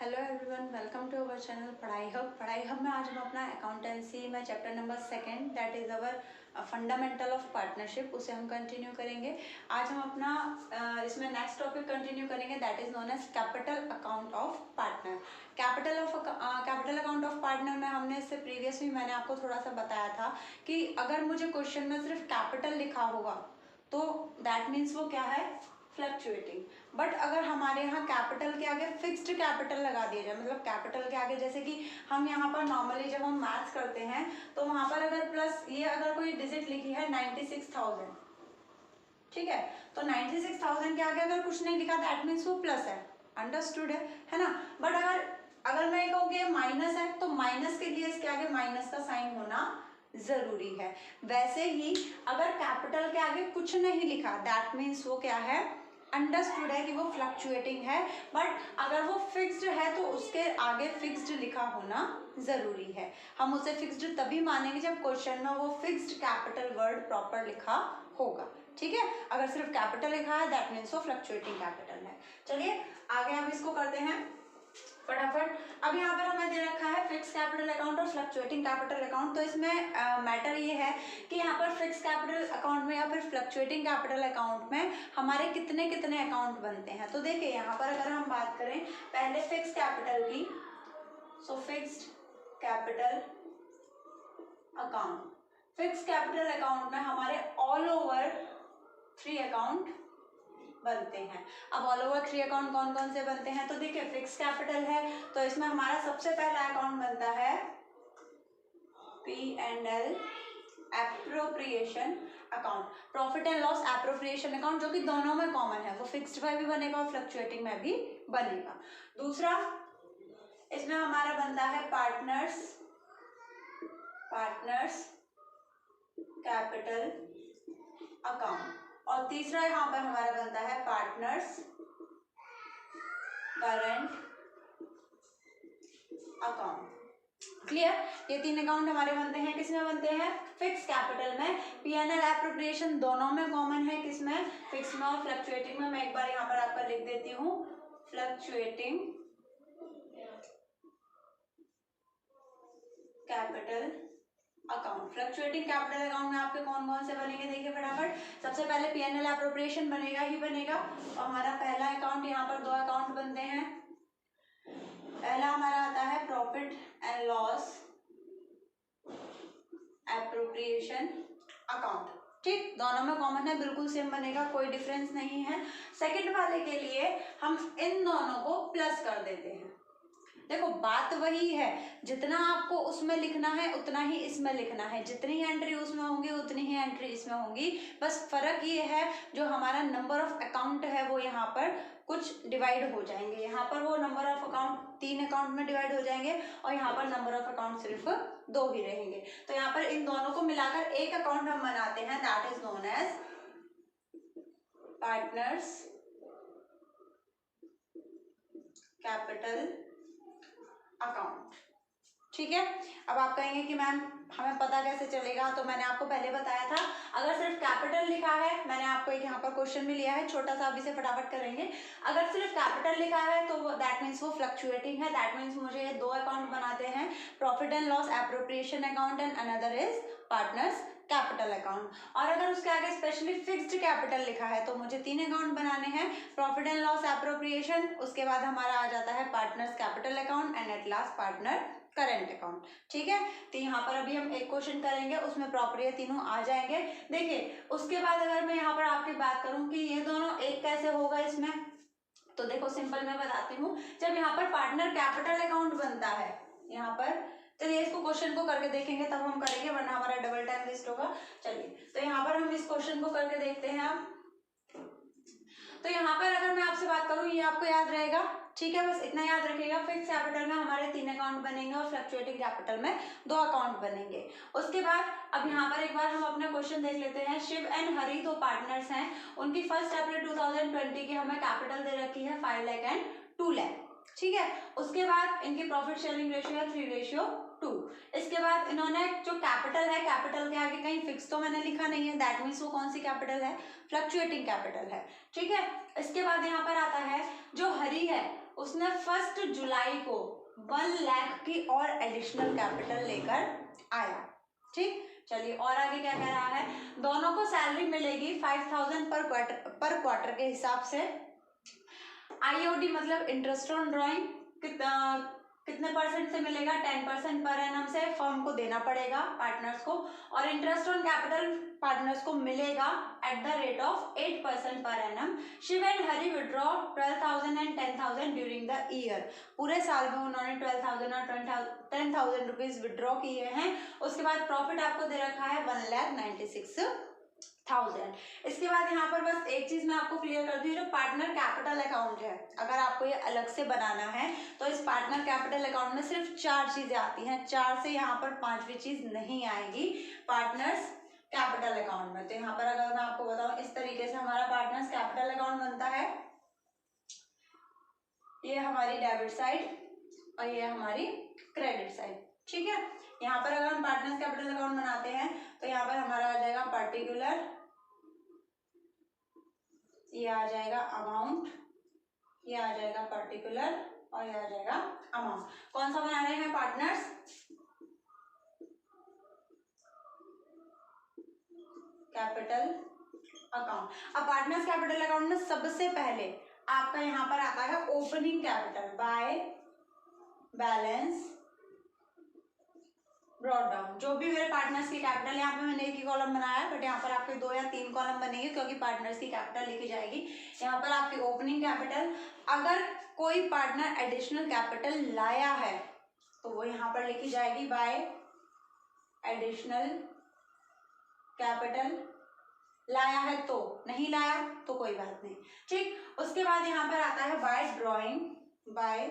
Hello everyone, welcome to our channel पढ़ाई hub में आज हम अपना अकाउंटेंसी में chapter number 2 that is our fundamental of partnership उसे हम कंटिन्यू करेंगे। आज हम अपना इसमें नेक्स्ट टॉपिक कंटिन्यू करेंगे that is known as capital account of partner. Capital account of partner में हमने इससे प्रीवियस भी मैंने आपको थोड़ा सा बताया था कि अगर मुझे क्वेश्चन में सिर्फ कैपिटल लिखा होगा तो दैट मीन्स वो क्या है, फ्लक्चुएटिंग। बट अगर हमारे यहाँ कैपिटल के आगे फिक्स्ड कैपिटल लगा दिया जाए, मतलब कैपिटल के आगे जैसे कि हम यहाँ पर नॉर्मली जब हम मैथ्स करते हैं तो वहाँ पर अगर प्लस ये अगर कोई डिजिट लिखी है 96,000, ठीक है, तो 96,000 के आगे अगर कुछ नहीं लिखा दैट मीन्स वो प्लस है, अंडरस्टूड है ना। बट अगर मैं कहूँगी माइनस है तो माइनस के लिए इसके आगे माइनस का साइन होना जरूरी है। वैसे ही अगर कैपिटल के आगे कुछ नहीं लिखा दैट मीन्स वो क्या है, अंडरस्टूड है कि वो फ्लक्चुएटिंग है। बट अगर वो फिक्स्ड है तो उसके आगे फिक्स्ड लिखा होना जरूरी है। हम उसे फिक्स्ड तभी मानेंगे जब क्वेश्चन में वो फिक्स्ड कैपिटल वर्ड प्रॉपर लिखा होगा, ठीक है। अगर सिर्फ कैपिटल लिखा है दैट मीन्स वो फ्लक्चुएटिंग कैपिटल है। चलिए आगे हम इसको करते हैं फटाफट। अब यहाँ पर हमें दे रखा है फिक्स कैपिटल अकाउंट और फ्लक्चुएटिंग कैपिटल अकाउंट। तो इसमें मैटर ये है कि यहाँ पर फिक्स कैपिटल अकाउंट में या फिर फ्लक्चुएटिंग कैपिटल अकाउंट में हमारे कितने कितने अकाउंट बनते हैं। तो देखिए यहाँ पर अगर हम बात करें पहले फिक्स कैपिटल की, सो fixed capital account, fix capital account में हमारे ऑल ओवर 3 अकाउंट बनते हैं। अब ऑल ओवर 3 अकाउंट कौन कौन से बनते हैं, तो देखिए फिक्स कैपिटल है तो इसमें हमारा सबसे पहला अकाउंट बनता है P&L appropriation account, profit and loss appropriation account, जो कि दोनों में कॉमन है, वो फिक्स्ड में भी बनेगा और फ्लक्चुएटिंग में भी बनेगा। दूसरा इसमें हमारा बनता है पार्टनर्स कैपिटल अकाउंट, और तीसरा यहाँ पर हमारा बनता है पार्टनर्स करंट अकाउंट। क्लियर, ये 3 अकाउंट हमारे बनते हैं, किसमें बनते हैं, फिक्स कैपिटल में। P&L एप्रोप्रिएशन दोनों में कॉमन है, किसमें, फिक्स में और फ्लक्चुएटिंग में। मैं एक बार यहाँ पर आपका लिख देती हूँ, fluctuating capital account. Fluctuating capital account में आपके कौन कौन से बनेंगे, देखिए फटाफट। सबसे पहले P&L एप्रोप्रिएशन बनेगा ही बनेगा, और हमारा पहला अकाउंट, यहाँ पर 2 अकाउंट बनते हैं। पहला हमारा आता है profit and loss appropriation account, ठीक, दोनों में कॉमन है, बिल्कुल सेम बनेगा, कोई डिफरेंस नहीं है। सेकंड वाले के लिए हम इन दोनों को प्लस कर देते हैं। देखो बात वही है, जितना आपको उसमें लिखना है उतना ही इसमें लिखना है, जितनी एंट्री उसमें होंगी उतनी ही एंट्री इसमें होंगी। बस फर्क ये है जो हमारा नंबर ऑफ अकाउंट है वो यहाँ पर कुछ डिवाइड हो जाएंगे। यहाँ पर वो नंबर ऑफ अकाउंट 3 अकाउंट में डिवाइड हो जाएंगे और यहाँ पर नंबर ऑफ अकाउंट सिर्फ 2 ही रहेंगे। तो यहाँ पर इन दोनों को मिलाकर एक अकाउंट हम बनाते हैं that is known as partners capital account, ठीक है। अब आप कहेंगे कि मैम हमें पता कैसे चलेगा, तो मैंने आपको पहले बताया था अगर सिर्फ कैपिटल लिखा है, मैंने आपको एक यहाँ पर क्वेश्चन भी लिया है छोटा सा, अभी से फटाफट करेंगे। अगर सिर्फ कैपिटल लिखा है तो दैट मीन्स वो फ्लक्चुएटिंग है, दैट मीन्स मुझे ये 2 अकाउंट बनाते हैं, profit and loss appropriation account and another is partners capital account. और अगर उसके आगे स्पेशली फिक्स्ड कैपिटल लिखा है तो मुझे 3 अकाउंट बनाने हैं, प्रॉफिट एंड लॉस एप्रोप्रिएशन, उसके बाद हमारा आ जाता है partners capital account and at last partner current account, ठीक है। तो यहाँ पर अभी हम एक क्वेश्चन करेंगे, उसमें प्रॉपर ये तीनों आ जाएंगे। देखिए उसके बाद अगर मैं यहाँ पर आपकी बात करूँ कि ये दोनों एक कैसे होगा इसमें, तो देखो सिंपल मैं बताती हूँ। जब यहाँ पर पार्टनर कैपिटल अकाउंट बनता है, यहाँ पर चलिए इसको क्वेश्चन को करके देखेंगे तब हम करेंगे, वरना हमारा डबल टाइम वेस्ट होगा। चलिए तो यहाँ पर हम इस क्वेश्चन को करके देखते हैं। आप तो यहाँ पर अगर मैं आपसे बात करूँ, ये आपको याद रहेगा, ठीक है, बस इतना याद रखिएगा, फिक्स कैपिटल में हमारे 3 अकाउंट बनेंगे और फ्लक्चुएटिंग कैपिटल में 2 अकाउंट बनेंगे। उसके बाद अब यहाँ पर एक बार हम अपना क्वेश्चन देख लेते हैं। शिव एंड हरी 2 पार्टनर्स हैं, उनकी 1 अप्रैल 2020 की हमें कैपिटल दे रखी है 5 लाख एंड 2 लाख, ठीक है। उसके बाद इनकी प्रॉफिट शेयरिंग रेशियो है 3:2। इसके बाद इन्होंने जो कैपिटल है, कैपिटल के आगे कहीं फिक्स तो मैंने लिखा नहीं है, दैट मीन्स वो कौन सी कैपिटल है, फ्लक्चुएटिंग कैपिटल है, ठीक है। इसके बाद यहाँ पर आता है जो हरी है उसने 1 जुलाई को 1 लाख की और एडिशनल कैपिटल लेकर आया। ठीक, चलिए और आगे क्या कह रहा है, दोनों को सैलरी मिलेगी 5000 पर क्वार्टर के हिसाब से। आईओडी मतलब इंटरेस्ट ऑन ड्राइंग कितने परसेंट से मिलेगा, 10% पर एनम से फर्म को देना पड़ेगा पार्टनर्स को, और इंटरेस्ट ऑन कैपिटल पार्टनर्स को मिलेगा एट द रेट ऑफ 8% पर annum. Shiv and Hari withdraw 12,000 and 10,000 during the year. पूरे साल में उन्होंने 12,000 और 10,000 रुपीज विड्रॉ किए हैं। उसके बाद प्रॉफिट आपको दे रखा है 1,96,000। इसके बाद यहाँ पर बस एक चीज मैं आपको क्लियर कर दूं, जो पार्टनर कैपिटल अकाउंट है, अगर आपको ये अलग से बनाना है तो इस पार्टनर कैपिटल अकाउंट में सिर्फ 4 चीजें आती हैं, 4 से यहाँ पर 5वीं चीज नहीं आएगी पार्टनर्स कैपिटल अकाउंट में। तो यहाँ पर अगर मैं आपको बताऊं, इस तरीके से हमारा पार्टनर्स कैपिटल अकाउंट बनता है। ये हमारी डेबिट साइड और ये हमारी क्रेडिट साइड। ठीक है, यहाँ पर अगर हम पार्टनर्स कैपिटल अकाउंट बनाते हैं तो यहाँ पर हमारा आ जाएगा पर्टिकुलर, ये आ जाएगा अमाउंट, ये आ जाएगा पर्टिकुलर और ये आ जाएगा अमाउंट। कौन सा बना रहे हैं, पार्टनर्स कैपिटल अकाउंट। अब पार्टनर्स कैपिटल अकाउंट में सबसे पहले आपका यहाँ पर आता है opening capital by balance brought down. जो भी मेरे पार्टनर्स की कैपिटल, यहाँ पे मैंने एक ही कॉलम बनाया है, बट यहाँ पर आपके 2 या 3 कॉलम बनेंगे क्योंकि पार्टनर्स की कैपिटल लिखी जाएगी। यहाँ पर आपकी ओपनिंग कैपिटल, अगर कोई पार्टनर एडिशनल कैपिटल लाया है तो वो यहाँ पर लिखी जाएगी बाय एडिशनल कैपिटल। लाया है तो, नहीं लाया तो कोई बात नहीं। ठीक, उसके बाद यहाँ पर आता है बाय ड्रॉइंग, बाय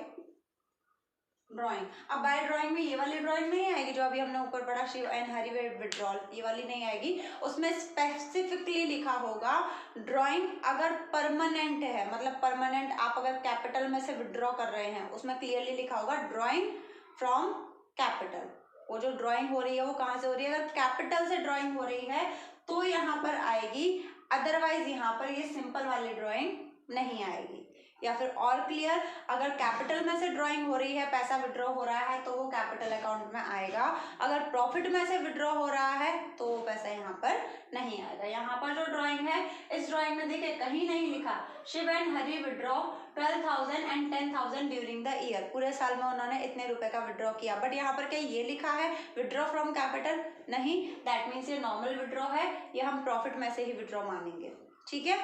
ड्राइंग। अब बाय ड्राइंग में ये वाली ड्राइंग नहीं आएगी जो अभी हमने ऊपर पढ़ा, शिव एंड हरी विड्रॉल, ये वाली नहीं आएगी। उसमें स्पेसिफिकली लिखा होगा ड्राइंग अगर परमानेंट है, मतलब परमानेंट आप अगर कैपिटल में से विड्रॉ कर रहे हैं, उसमें क्लियरली लिखा होगा ड्राइंग फ्रॉम कैपिटल। वो जो ड्राइंग हो रही है वो कहाँ से हो रही है, अगर कैपिटल से ड्राइंग हो रही है तो यहाँ पर आएगी, अदरवाइज यहाँ पर ये सिंपल वाली ड्राइंग नहीं आएगी। या फिर और क्लियर, अगर कैपिटल में से ड्राइंग हो रही है, पैसा विड्रॉ हो रहा है तो वो कैपिटल अकाउंट में आएगा। अगर प्रॉफिट में से विड्रॉ हो रहा है तो वो पैसा यहाँ पर नहीं आएगा। यहाँ पर जो ड्राइंग है, इस ड्राइंग में देखिए कहीं नहीं लिखा Shiv and Hari withdraw 12,000 and 10,000 during the year. पूरे साल में उन्होंने इतने रुपए का विड्रॉ किया, बट यहाँ पर क्या ये लिखा है विड्रॉ फ्रॉम कैपिटल? नहीं, दैट मीन्स ये नॉर्मल विड्रॉ है, ये हम प्रॉफिट में से ही विड्रॉ मानेंगे। ठीक है,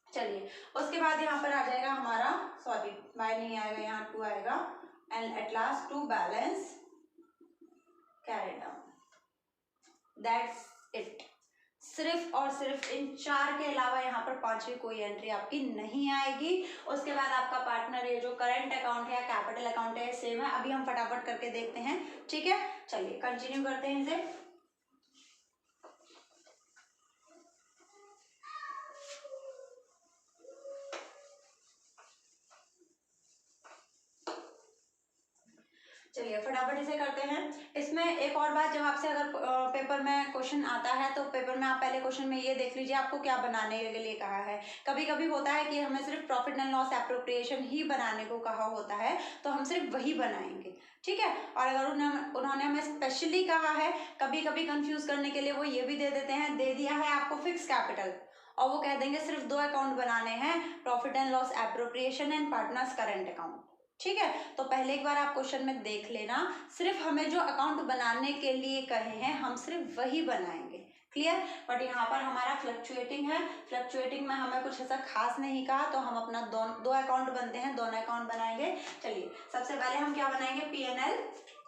चलिए उसके बाद यहाँ पर आ जाएगा हमारा, सॉरी बाय नहीं आएगा, यहाँ टू आएगा, and at last to balance carry down. That's it. सिर्फ और सिर्फ इन 4 के अलावा यहाँ पर 5वीं कोई एंट्री आपकी नहीं आएगी। उसके बाद आपका पार्टनर, ये जो करंट अकाउंट है, कैपिटल अकाउंट है, सेम है। अभी हम फटाफट करके देखते हैं। ठीक है, चलिए कंटिन्यू करते हैं इसे। चलिए फटाफट इसे करते हैं। इसमें एक और बात, जब आपसे अगर पेपर में क्वेश्चन आता है तो पेपर में आप पहले क्वेश्चन में ये देख लीजिए आपको क्या बनाने के लिए कहा है। कभी कभी होता है कि हमें सिर्फ प्रॉफिट एंड लॉस एप्रोप्रिएशन ही बनाने को कहा होता है, तो हम सिर्फ वही बनाएंगे। ठीक है, और अगर उन्होंने हमें स्पेशली कहा है, कभी कभी कंफ्यूज करने के लिए वो ये भी दे देते हैं, दे दिया है आपको फिक्स कैपिटल, और वो कह देंगे सिर्फ 2 अकाउंट बनाने हैं, profit and loss appropriation and partners current account. ठीक है, तो पहले एक बार आप क्वेश्चन में देख लेना, सिर्फ हमें जो अकाउंट बनाने के लिए कहे हैं हम सिर्फ वही बनाएंगे। क्लियर? बट यहाँ पर हमारा फ्लक्चुएटिंग है, फ्लक्चुएटिंग में हमें कुछ ऐसा खास नहीं कहा, तो हम अपना 2 अकाउंट बनते हैं, दोनों अकाउंट बनाएंगे। चलिए सबसे पहले हम क्या बनाएंगे, P&L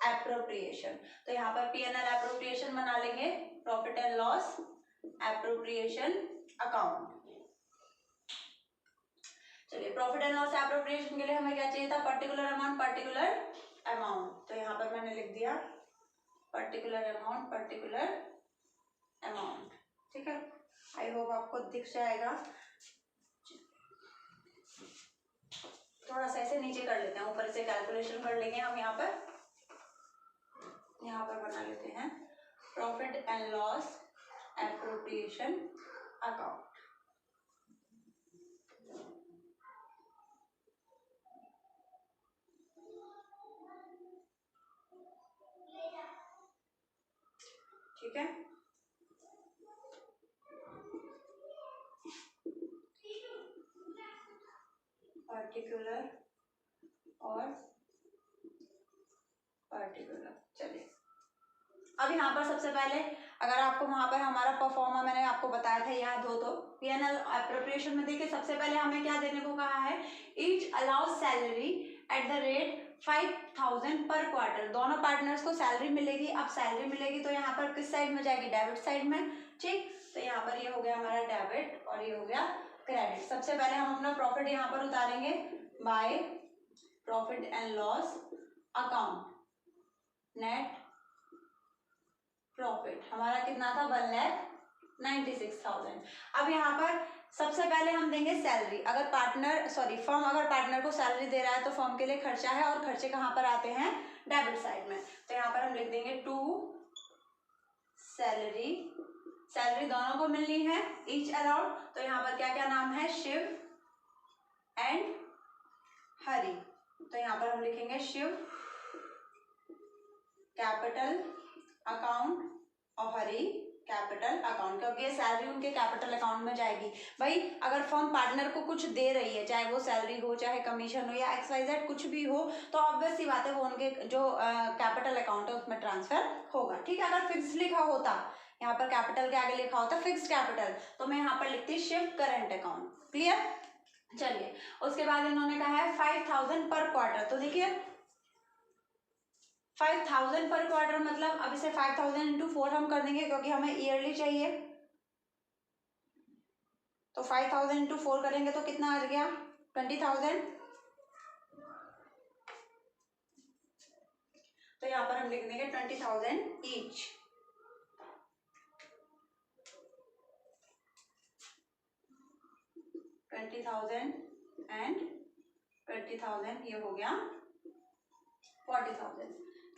एप्रोप्रिएशन। तो यहाँ पर P&L एप्रोप्रिएशन बना लेंगे, profit and loss appropriation account. चलिए प्रॉफिट एंड लॉस एप्रोप्रिएशन के लिए हमें क्या चाहिए था, पर्टिकुलर अमाउंट, पर्टिकुलर अमाउंट। तो यहाँ पर मैंने लिख दिया पर्टिकुलर अमाउंट, पर्टिकुलर अमाउंट। ठीक है, आई होप आपको दिख जाएगा। थोड़ा सा ऐसे नीचे कर लेते हैं, ऊपर से कैलकुलेशन कर लेंगे हम। यहाँ पर बना लेते हैं profit and loss appropriation account. ठीक है। पार्टिकुलर और पार्टिकुलर। चलिए अब यहाँ पर सबसे पहले अगर आपको वहां पर हमारा परफॉर्मा मैंने आपको बताया था याद हो तो P&L अप्रोप्रिएशन में देखिए सबसे पहले हमें क्या देने को कहा है, each allows salary at the rate 5,000 पर क्वार्टर। दोनों पार्टनर्स को सैलरी मिलेगी। अब सैलरी मिलेगी तो यहाँ पर किस साइड में जाएगी, डेबिट साइड में। ठीक, तो यहाँ पर ये हो गया हमारा डेबिट और ये हो गया क्रेडिट। सबसे पहले हम अपना प्रॉफिट यहाँ पर उतारेंगे by profit and loss account. Net profit हमारा कितना था, 1,96,000। अब यहाँ पर सबसे पहले हम देंगे सैलरी। अगर फर्म अगर पार्टनर को सैलरी दे रहा है तो फर्म के लिए खर्चा है और खर्चे कहाँ पर आते हैं, डेबिट साइड में। तो यहाँ पर हम लिख देंगे टू सैलरी। सैलरी दोनों को मिलनी है, ईच अलाउड। तो यहाँ पर क्या क्या नाम है, शिव एंड हरि। तो यहाँ पर हम लिखेंगे शिव कैपिटल अकाउंट और हरि कैपिटल अकाउंट, क्योंकि ये सैलरी उनके कैपिटल अकाउंट में जाएगी। भाई अगर फर्म पार्टनर को कुछ दे रही है, चाहे वो सैलरी हो, चाहे कमीशन हो या XYZ कुछ भी हो, तो ऑब्वियस सी बात है वो उनके जो कैपिटल अकाउंट है उसमें ट्रांसफर होगा। ठीक है, अगर फिक्स लिखा होता, यहाँ पर कैपिटल के आगे लिखा होता फिक्स कैपिटल, तो मैं यहाँ पर लिखती शिफ्ट करंट अकाउंट। क्लियर। चलिए उसके बाद इन्होंने कहा है 5,000 पर क्वार्टर। तो देखिए 5,000 पर क्वार्टर मतलब अब इसे 5,000 इंटू 4 हम कर देंगे क्योंकि हमें ईयरली चाहिए। तो 5,000 इंटू 4 करेंगे तो कितना आ गया, 20,000। तो यहाँ पर हम लिख देंगे 20,000 ईच। एंड 20,000 ये हो गया 40,000।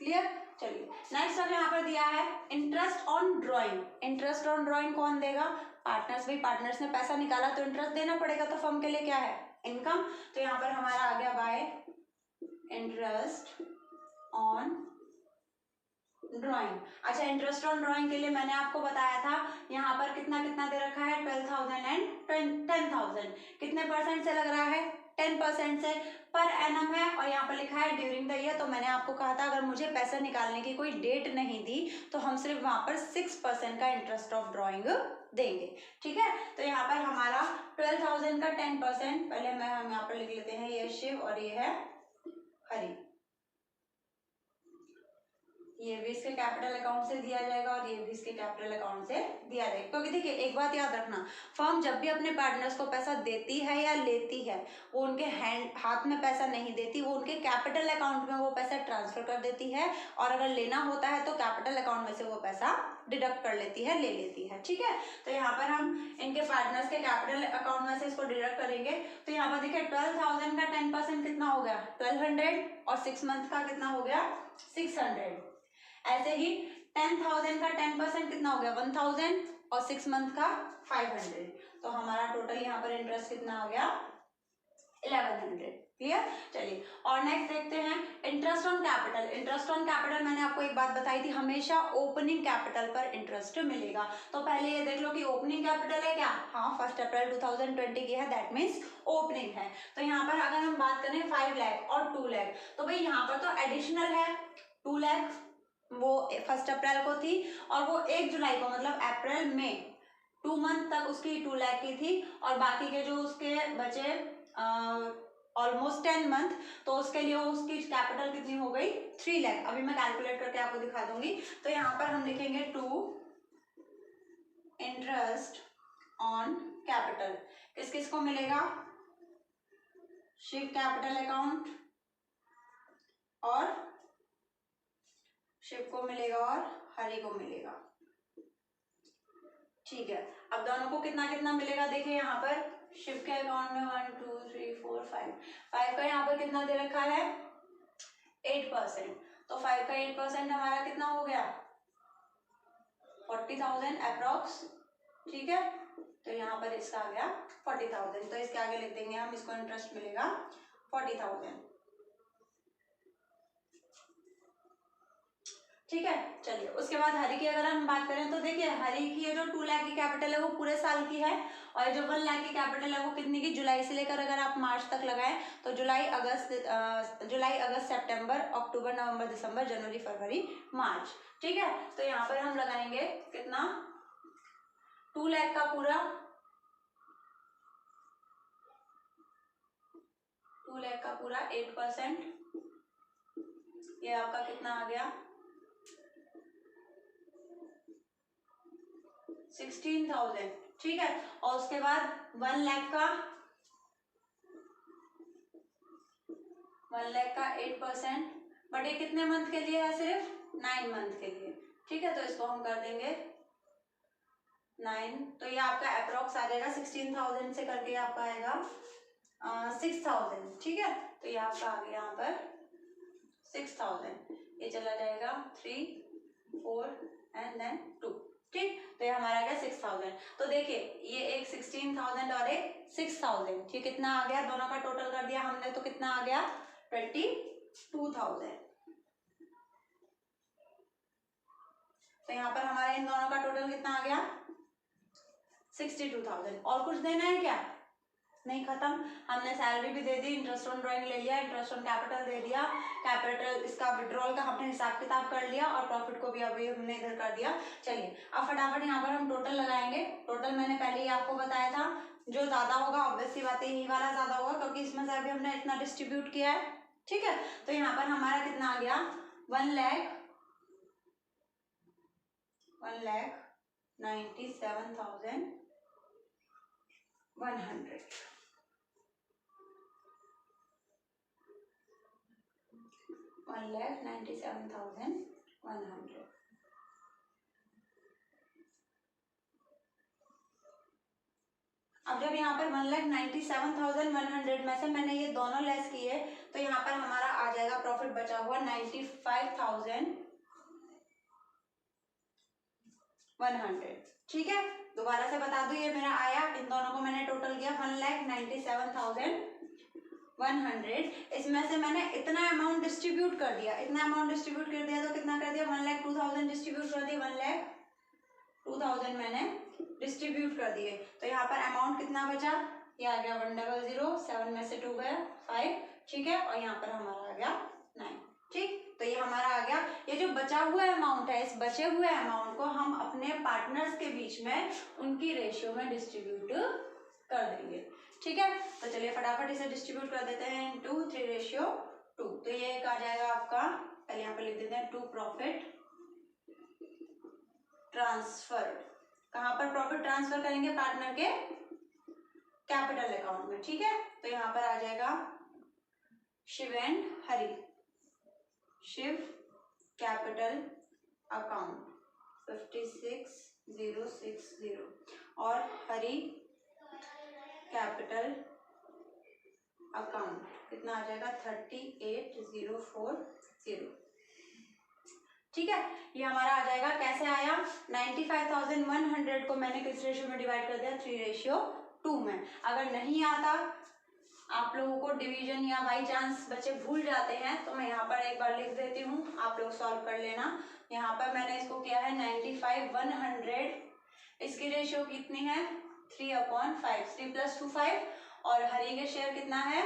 क्लियर। चलिए नेक्स्ट अब यहाँ पर दिया है interest on drawing. Interest on drawing कौन देगा, पार्टनर्स। भाई पार्टनर्स ने पैसा निकाला तो इंटरेस्ट देना पड़ेगा, तो फर्म के लिए क्या है, इनकम। तो यहाँ पर हमारा आ गया बाय इंटरेस्ट ऑन ड्राइंग। अच्छा इंटरेस्ट ऑन ड्राइंग के लिए मैंने आपको बताया था यहाँ पर कितना कितना दे रखा है, 12,000 एंड 10,000। कितने परसेंट से लग रहा है, 10% से। पर एनम है और यहाँ पर लिखा है ड्यूरिंग द ईयर। तो मैंने आपको कहा था अगर मुझे पैसा निकालने की कोई डेट नहीं दी तो हम सिर्फ वहां पर 6% का इंटरेस्ट ऑफ ड्राइंग देंगे। ठीक है, तो यहाँ पर हमारा 12,000 का 10%। पहले हम यहाँ पर लिख लेते हैं, ये शिव और ये है हरि। ये भी इसके कैपिटल अकाउंट से दिया जाएगा और ये भी इसके कैपिटल अकाउंट से दिया जाएगा। क्योंकि देखिए एक बात याद रखना, फर्म जब भी अपने पार्टनर्स को पैसा देती है या लेती है, वो उनके हाथ में पैसा नहीं देती, वो उनके कैपिटल अकाउंट में वो पैसा ट्रांसफर कर देती है। और अगर लेना होता है तो कैपिटल अकाउंट में से वो पैसा डिडक्ट कर लेती है, ले लेती है। ठीक है, तो यहाँ पर हम इनके पार्टनर्स के कैपिटल अकाउंट में से इसको डिडक्ट करेंगे। तो यहाँ पर देखिए 12,000 का 10% कितना हो गया, 1,200 और 6 मंथ का कितना हो गया, 600। ऐसे ही 10,000 का 10% कितना हो गया, 1,000 और 6 मंथ का 500। तो हमारा टोटल यहाँ पर इंटरेस्ट कितना हो गया, 1,100। क्लियर। चलिए और नेक्स्ट देखते हैं interest on capital. Interest on capital मैंने आपको एक बात बताई थी, हमेशा ओपनिंग कैपिटल पर इंटरेस्ट मिलेगा। तो पहले ये देख लो कि ओपनिंग कैपिटल है क्या, हाँ 1 अप्रैल 2020 की है, दैट मीन्स ओपनिंग है। तो यहाँ पर अगर हम बात करें 5 लाख और 2 लाख, तो भाई यहाँ पर तो एडिशनल है 2 लाख, वो 1 अप्रैल को थी और वो 1 जुलाई को मतलब अप्रैल में 2 मंथ तक उसकी 2 लाख की थी। और बाकी के जो उसके बचे ऑलमोस्ट 10 मंथ, तो उसके लिए उसकी कैपिटल कितनी हो गई, 3 लाख। अभी मैं कैलकुलेट करके आपको दिखा दूंगी। तो यहाँ पर हम लिखेंगे टू इंटरेस्ट ऑन कैपिटल किस किस को मिलेगा, शिव कैपिटल अकाउंट और शिव को मिलेगा और हरि को मिलेगा। ठीक है, अब दोनों को कितना कितना मिलेगा, देखिए यहाँ पर शिव के अकाउंट में 1 2 3 4 5 का यहाँ पर कितना दे रखा है, 8%। तो 5 का 8% हमारा कितना हो गया, 40,000 अप्रॉक्स। ठीक है, तो यहाँ पर इसका आ गया 40,000। तो इसके आगे लिख देंगे हम, इसको इंटरेस्ट मिलेगा 40,000। ठीक है। चलिए उसके बाद हरी की अगर हम बात करें तो देखिए हरी की ये जो 2 लाख की कैपिटल है वो पूरे साल की है, और ये जो 1 लाख की कैपिटल है वो कितनी की, जुलाई से लेकर अगर आप मार्च तक लगाएं तो जुलाई अगस्त सितंबर अक्टूबर नवंबर दिसंबर जनवरी फरवरी मार्च। ठीक है, तो यहाँ पर हम लगाएंगे कितना, 2 लाख का पूरा, 2 लाख का पूरा 8%, ये आपका कितना आ गया 16,000। ठीक है, और उसके बाद 1 लाख का 8%, बट ये कितने मंथ के लिए है, सिर्फ 9 मंथ के लिए। ठीक है, तो इसको हम कर देंगे 9, तो ये आपका अप्रोक्स आ जाएगा 16,000 से करके आपका आएगा 6,000। ठीक है, तो ये आपका आ गया यहाँ पर 6,000, ये चला जाएगा 3 4 एंड देन 2। ठीक, तो ये हमारा आ गया 6,000। तो देखिए ये एक 16,000 और एक 6,000, ये कितना आ गया, दोनों का टोटल कर दिया हमने तो कितना आ गया 22,000। तो यहाँ पर हमारे इन दोनों का टोटल कितना आ गया 62,000। और कुछ देना है क्या, नहीं, खत्म। हमने सैलरी भी दे दी, इंटरेस्ट ऑन ड्राइंग ले लिया, इंटरेस्ट ऑन कैपिटल दे दिया, कैपिटल इसका विड्रॉल का हमने हिसाब किताब कर लिया, और प्रॉफिट को भी अभी हमने इधर कर दिया। चलिए अब फटाफट यहाँ पर हम टोटल लगाएंगे। टोटल मैंने पहले ही आपको बताया था, जो ज्यादा होगा ऑब्वियस सी बात है यही वाला ज्यादा होगा, क्योंकि इसमें से अभी हमने इतना डिस्ट्रीब्यूट किया है। ठीक है, तो यहाँ पर हमारा कितना आ गया 1,97,100, 1,97,100। अब जब यहाँ पर 1,97,100 में से मैंने ये दोनों लेस किए, तो यहाँ पर हमारा आ जाएगा प्रॉफिट बचा हुआ 95,100। ठीक है, दोबारा से बता दूं, ये मेरा आया, इन दोनों को मैंने टोटल किया 1,97,100। इसमें से मैंने इतना अमाउंट डिस्ट्रीब्यूट कर दिया, इतना अमाउंट डिस्ट्रीब्यूट कर दिया, तो कितना कर दिया 1,02,000 डिस्ट्रीब्यूट कर दिया, 1,02,000 मैंने डिस्ट्रीब्यूट कर दिए। तो यहाँ पर अमाउंट कितना बचा, ये आ गया 100, 7 में से 2 गया 5। ठीक है, और यहाँ पर हमारा आ गया 9। ठीक, तो ये हमारा आ गया। ये जो बचा हुआ अमाउंट है, इस बचे हुए अमाउंट को हम अपने पार्टनर्स के बीच में उनकी रेशियो में डिस्ट्रीब्यूट कर देंगे। ठीक है, तो चलिए फटाफट इसे डिस्ट्रीब्यूट कर देते हैं इनटू 3:2। तो ये एक आ जाएगा आपका, पहले यहाँ पे लिख देते हैं 2 प्रॉफिट ट्रांसफर। कहाँ पर प्रॉफिट ट्रांसफर करेंगे, पार्टनर के कैपिटल अकाउंट में। ठीक है, तो यहाँ पर आ जाएगा Shiv and Hari, Shiv capital account 56,060, और हरी कैपिटल अकाउंट कितना आ जाएगा 38,040। ठीक है, ये हमारा आ जाएगा, कैसे आया 95,100 को मैंने किस रेशियो में डिवाइड कर दिया 3:2 में। अगर नहीं आता आप लोगों को डिवीजन या बाई चांस बच्चे भूल जाते हैं तो मैं यहाँ पर एक बार लिख देती हूँ, आप लोग सॉल्व कर लेना। यहाँ पर मैंने इसको किया है 95,100, इसकी रेशियो कितनी है 3/5, 3 + 2 5, और हरी के शेयर कितना है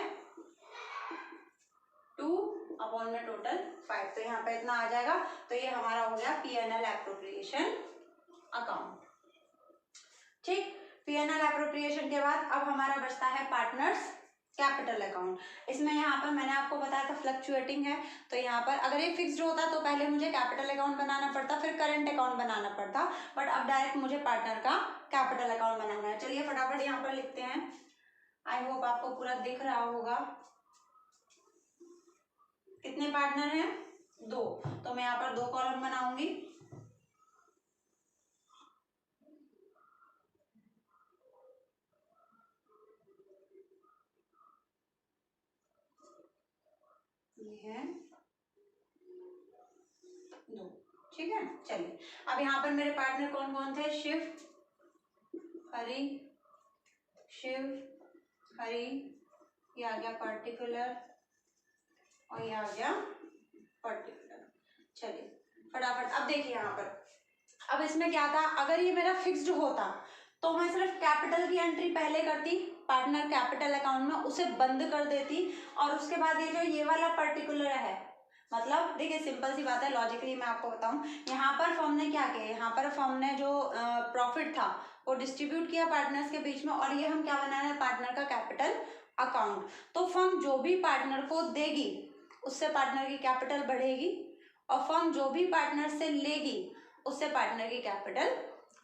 2 में टोटल 5, तो यहाँ पे इतना आ जाएगा। तो ये हमारा हो गया P&L एप्रोप्रिएशन अकाउंट। ठीक, P&L एप्रोप्रिएशन के बाद अब हमारा बचता है पार्टनर्स कैपिटल अकाउंट। इसमें यहाँ पर मैंने आपको बताया था फ्लक्चुएटिंग है, तो यहाँ पर अगर ये फिक्स्ड होता तो पहले मुझे कैपिटल अकाउंट बनाना पड़ता, फिर करंट अकाउंट बनाना पड़ता, बट अब डायरेक्ट मुझे पार्टनर का कैपिटल अकाउंट बनाना है। चलिए फटाफट यहाँ पर लिखते हैं, आई होप आपको पूरा दिख रहा होगा। कितने पार्टनर हैं 2, तो मैं यहाँ पर 2 कॉलम बनाऊंगी। ये है 2। ठीक है, चलिए अब यहाँ पर मेरे पार्टनर कौन कौन थे, शिव हरी, शिव हरी, ये आ गया पर्टिकुलर, और ये आ गया पर्टिकुलर। चलिए फटाफट। अब देखिए यहाँ पर, अब इसमें क्या था, अगर ये मेरा फिक्स्ड होता तो मैं सिर्फ कैपिटल की एंट्री पहले करती, पार्टनर कैपिटल अकाउंट में उसे बंद कर देती, और उसके बाद ये जो ये वाला पर्टिकुलर है, मतलब देखिए सिंपल सी बात है, लॉजिकली मैं आपको बताऊं, यहाँ पर फर्म ने क्या किया, यहाँ पर फर्म ने जो प्रॉफिट था वो डिस्ट्रीब्यूट किया पार्टनर्स के बीच में, और ये हम क्या बना रहे हैं, पार्टनर का कैपिटल अकाउंट। तो फर्म जो भी पार्टनर को देगी उससे पार्टनर की कैपिटल बढ़ेगी, और फर्म जो भी पार्टनर से लेगी उससे पार्टनर की कैपिटल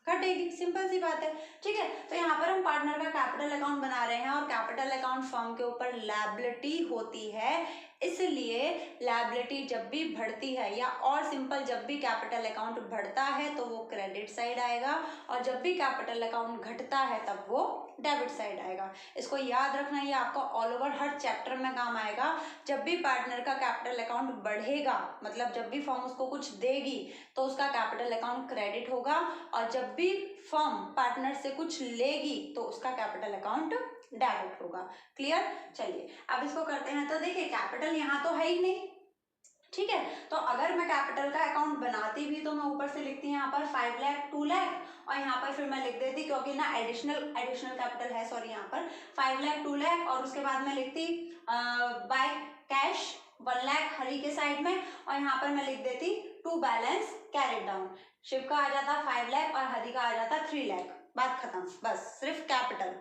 घटेगी, सिंपल सी बात है। ठीक है, तो यहाँ पर हम पार्टनर का कैपिटल अकाउंट बना रहे हैं, और कैपिटल अकाउंट फर्म के ऊपर लायबिलिटी होती है, इसलिए लायबिलिटी जब भी बढ़ती है, या और सिंपल जब भी कैपिटल अकाउंट बढ़ता है तो वो क्रेडिट साइड आएगा, और जब भी कैपिटल अकाउंट घटता है तब वो डेबिट साइड आएगा। इसको याद रखना, ये आपको ऑल ओवर हर चैप्टर में काम आएगा। जब भी पार्टनर का कैपिटल अकाउंट बढ़ेगा, मतलब जब भी फर्म उसको कुछ देगी तो उसका कैपिटल अकाउंट क्रेडिट होगा, और जब भी फर्म पार्टनर से कुछ लेगी तो उसका कैपिटल अकाउंट डेबिट होगा। क्लियर? चलिए अब इसको करते हैं। तो देखिए कैपिटल यहाँ तो है ही नहीं, ठीक है, तो अगर मैं कैपिटल का अकाउंट बनाती भी तो मैं ऊपर से लिखती हूँ यहाँ पर 5 लाख 2 लाख, और यहाँ पर फिर मैं लिख देती, क्योंकि ना एडिशनल कैपिटल है, सॉरी, यहाँ पर 5 लाख 2 लाख, और उसके बाद मैं लिखती बाय कैश 1 लाख हरी के साइड में, और यहाँ पर मैं लिख देती to balance carried down. Shiv का आ जाता 5 लाख और हरी का आ जाता 3 लाख, बात खत्म। बस सिर्फ कैपिटल,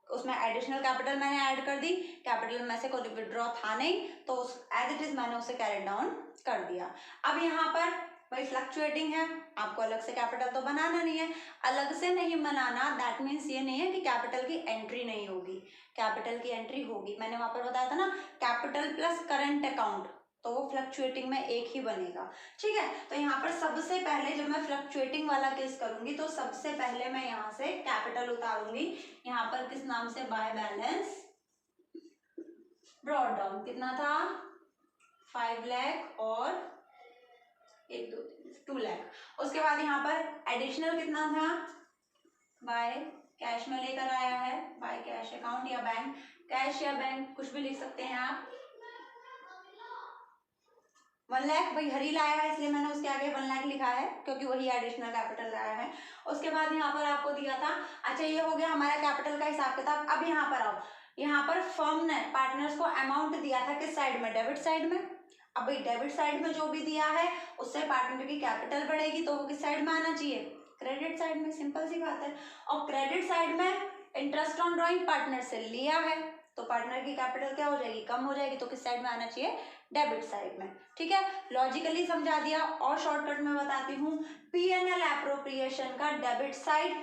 उसमें एडिशनल कैपिटल मैंने ऐड कर दी, कैपिटल में से कोई विड्रॉ था नहीं तो एज इट इज मैंने उसे कैरी डाउन कर दिया। अब यहाँ पर भाई फ्लक्चुएटिंग है, आपको अलग से कैपिटल तो बनाना नहीं है। अलग से नहीं बनाना दैट मीन्स ये नहीं है कि कैपिटल की एंट्री नहीं होगी, कैपिटल की एंट्री होगी। मैंने वहां पर बताया था ना, कैपिटल प्लस करंट अकाउंट, तो वो फ्लक्चुएटिंग में एक ही बनेगा। ठीक है, तो यहाँ पर सबसे पहले जब मैं फ्लक्चुएटिंग वाला केस करूंगी तो सबसे पहले मैं यहाँ से कैपिटल उतारूंगी, यहाँ पर किस नाम से, बाय बैलेंस ब्रॉट डाउन। कितना था, 5 लाख और 1 2 3 2 लाख। उसके बाद यहाँ पर एडिशनल कितना था, बाय कैश में लेकर आया है, बाय कैश अकाउंट या बैंक, कैश या बैंक कुछ भी लिख सकते हैं आप। 1 लाख भाई हरी लाया है इसलिए मैंने उसके आगे 1 लाख लिखा है, क्योंकि वही एडिशनल कैपिटल लाया है। उसके बाद यहाँ पर आपको दिया था, अच्छा ये हो गया हमारा कैपिटल का हिसाब किताब। अब यहाँ पर आओ, यहाँ पर फर्म ने पार्टनर्स को अमाउंट दिया था किस साइड में, डेबिट साइड में। अब भाई डेबिट साइड में जो भी दिया है उससे पार्टनर की कैपिटल बढ़ेगी, तो वो किस साइड में आना चाहिए, क्रेडिट साइड में, सिंपल सी बात है। और क्रेडिट साइड में इंटरेस्ट ऑन ड्रॉइंग पार्टनर से लिया है तो पार्टनर की कैपिटल क्या हो जाएगी, कम हो जाएगी, तो किस साइड में आना चाहिए, डेबिट साइड में। ठीक है, लॉजिकली समझा दिया। और शॉर्टकट में बताती हूँ, पीएनएल एप्रोप्रिएशन का डेबिट साइड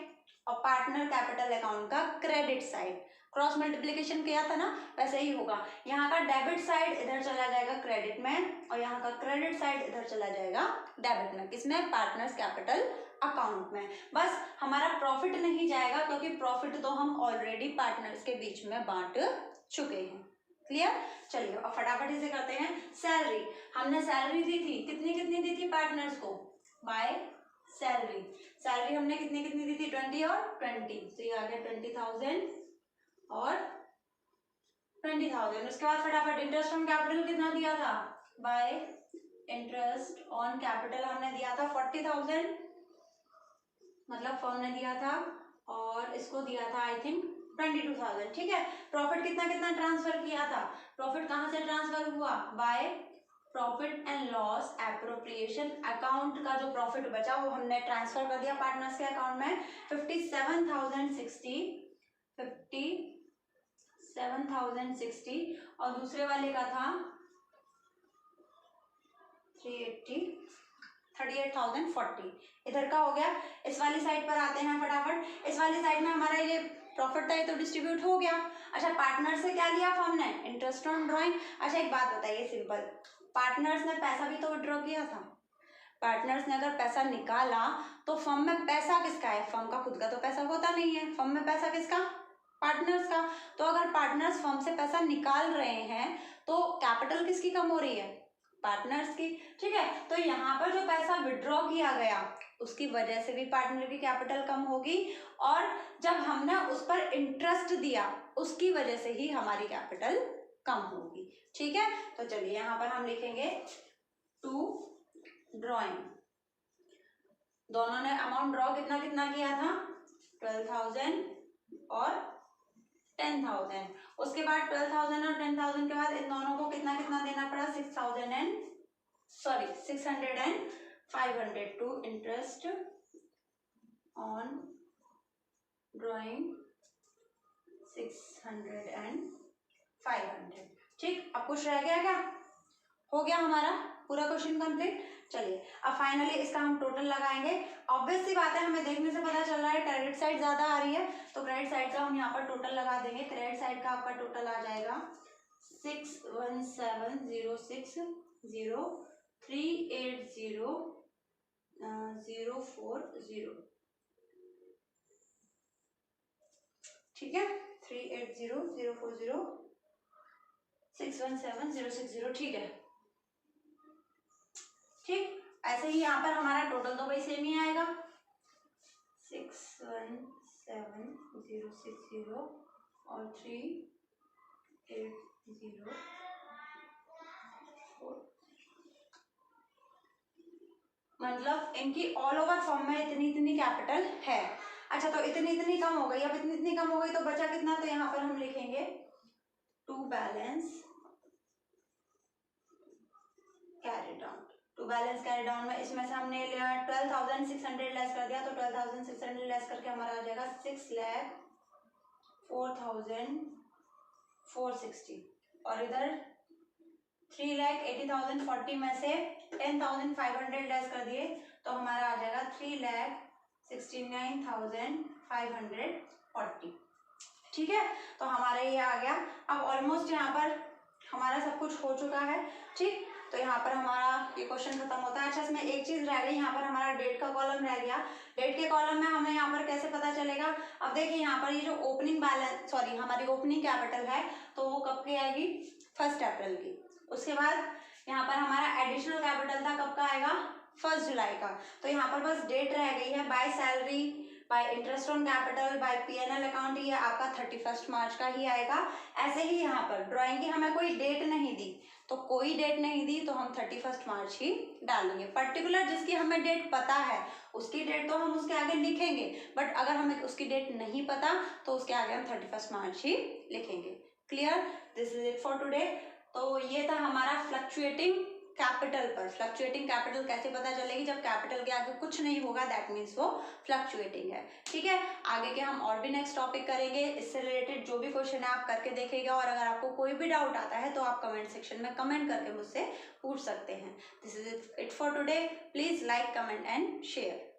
और पार्टनर कैपिटल अकाउंट का क्रेडिट साइड, क्रॉस मल्टीप्लिकेशन किया था ना, वैसे ही होगा। यहाँ का डेबिट साइड इधर चला जाएगा क्रेडिट में, और यहाँ का क्रेडिट साइड इधर चला जाएगा डेबिट में। किसमें, पार्टनर्स कैपिटल अकाउंट में। बस हमारा प्रॉफिट नहीं जाएगा, क्योंकि प्रॉफिट तो हम ऑलरेडी पार्टनर्स के बीच में बांट चुके हैं। क्लियर? चलिए अब फटाफट इसे करते हैं। सैलरी, हमने सैलरी दी थी, कितनी कितनी दी थी पार्टनर्स को, बाय सैलरी। सैलरी हमने कितनी कितनी दी थी, 20 और 20, तो ये आ गया 20,000 और 20,000। उसके बाद फटाफट इंटरेस्ट ऑन कैपिटल कितना दिया था, बाय इंटरेस्ट ऑन कैपिटल हमने दिया था 40,000, मतलब फर्म ने दिया था, और इसको दिया था आई थिंक 22,000। ठीक है, प्रॉफिट कितना कितना ट्रांसफर किया था, प्रॉफिट कहाँ से ट्रांसफर हुआ, bye profit and loss appropriation account का जो प्रॉफिट बचा वो हमने ट्रांसफर कर दिया पार्टनर्स के अकाउंट में। 57,060 और दूसरे वाले का था 38,040। इधर का हो गया। इस वाली साइड पर आते हैं फटाफट। इस वाली साइड में हमारा ये प्रॉफिट था, ये तो डिस्ट्रीब्यूट हो गया। अच्छा, पार्टनर से क्या लिया फर्म ने, इंटरेस्ट ऑन ड्रॉइंग। अच्छा एक बात बताइए सिंपल, पार्टनर्स ने पैसा भी तो विड्रॉ किया था। पार्टनर्स ने अगर पैसा निकाला तो फर्म में पैसा किसका है, फर्म का खुद का तो पैसा होता नहीं है, फर्म में पैसा किसका, पार्टनर्स का। तो अगर पार्टनर्स फर्म से पैसा निकाल रहे हैं तो कैपिटल किसकी कम हो रही है, पार्टनर्स की। ठीक है, तो यहाँ पर जो पैसा विड्रॉ किया गया उसकी वजह से भी पार्टनर की कैपिटल कम होगी, और जब हमने उस पर इंटरेस्ट दिया उसकी वजह से ही हमारी कैपिटल कम होगी। ठीक है, तो चलिए यहाँ पर हम लिखेंगे टू ड्रॉइंग दोनों ने अमाउंट ड्रॉ कितना कितना किया था, 12,000 और 10,000। उसके बाद 12,000 और 10,000 के बाद इन दोनों को कितना कितना देना पड़ा, 600 and 500 to interest on drawing 600 and 500। ठीक, अब कुछ रह गया क्या, हो गया हमारा पूरा क्वेश्चन कंप्लीट। चलिए अब फाइनली इसका हम टोटल लगाएंगे। ऑब्वियस सी बात है, हमें देखने से पता चल रहा है क्रेडिट साइड ज्यादा आ रही है, तो क्रेडिट साइड का हम यहाँ पर टोटल लगा देंगे। क्रेडिट साइड का आपका टोटल आ जाएगा 617060380 ठीक है, 380,040,617,060 ठीक है। ठीक, ऐसे ही यहाँ पर हमारा टोटल तो भाई सेम ही आएगा, 617,060 और 380,4। मतलब इनकी ऑल ओवर फॉर्म में इतनी इतनी कैपिटल है। अच्छा, तो इतनी इतनी कम हो गई, अब इतनी इतनी कम हो गई तो बचा कितना, तो यहाँ पर हम लिखेंगे to balance carry down. To balance carry down में इसमें से हमने 12,600 लेस कर दिया, तो 12,600 लेस करके हमारा आ जाएगा 6,04,460 और इधर 3,80,040 में से 10,500 लेस कर दिए तो हमारा आ जाएगा 3,69,540। ठीक है, तो हमारा ये आ गया। अब ऑलमोस्ट यहाँ पर हमारा सब कुछ हो चुका है। ठीक, तो यहाँ पर हमारा ये क्वेश्चन खत्म होता है। अच्छा, इसमें एक चीज रह गई, यहाँ पर हमारा डेट का कॉलम रह गया। डेट के कॉलम में हमें यहाँ पर कैसे पता चलेगा, अब देखिए यहाँ पर ये जो ओपनिंग बैलेंस हमारी ओपनिंग कैपिटल है तो वो कब की आएगी, 1 अप्रैल की। उसके बाद यहाँ पर हमारा एडिशनल कैपिटल था कब का आएगा, 1 जुलाई का। तो यहाँ पर बस डेट रह गई है, by salary, by interest on capital, by PNL account, ये आपका 31 मार्च का ही आएगा। ऐसे ही यहाँ पर ड्राइंग की हमें कोई डेट नहीं दी, तो कोई डेट नहीं दी तो हम 31 मार्च ही डालेंगे। पर्टिकुलर जिसकी हमें डेट पता है उसकी डेट तो हम उसके आगे लिखेंगे, बट अगर हमें उसकी डेट नहीं पता तो उसके आगे हम 31 मार्च ही लिखेंगे। Clear, this is it for today. तो ये था हमारा फ्लक्चुएटिंग कैपिटल पर। फ्लक्चुएटिंग कैपिटल कैसे पता चलेगी, जब कैपिटल के आगे कुछ नहीं होगा, दैट मीन्स वो फ्लक्चुएटिंग है। ठीक है, आगे के हम और भी नेक्स्ट टॉपिक करेंगे, इससे रिलेटेड जो भी क्वेश्चन है आप करके देखिएगा, और अगर आपको कोई भी डाउट आता है तो आप कमेंट सेक्शन में कमेंट करके मुझसे पूछ सकते हैं। This is it for today. Please like, comment and share.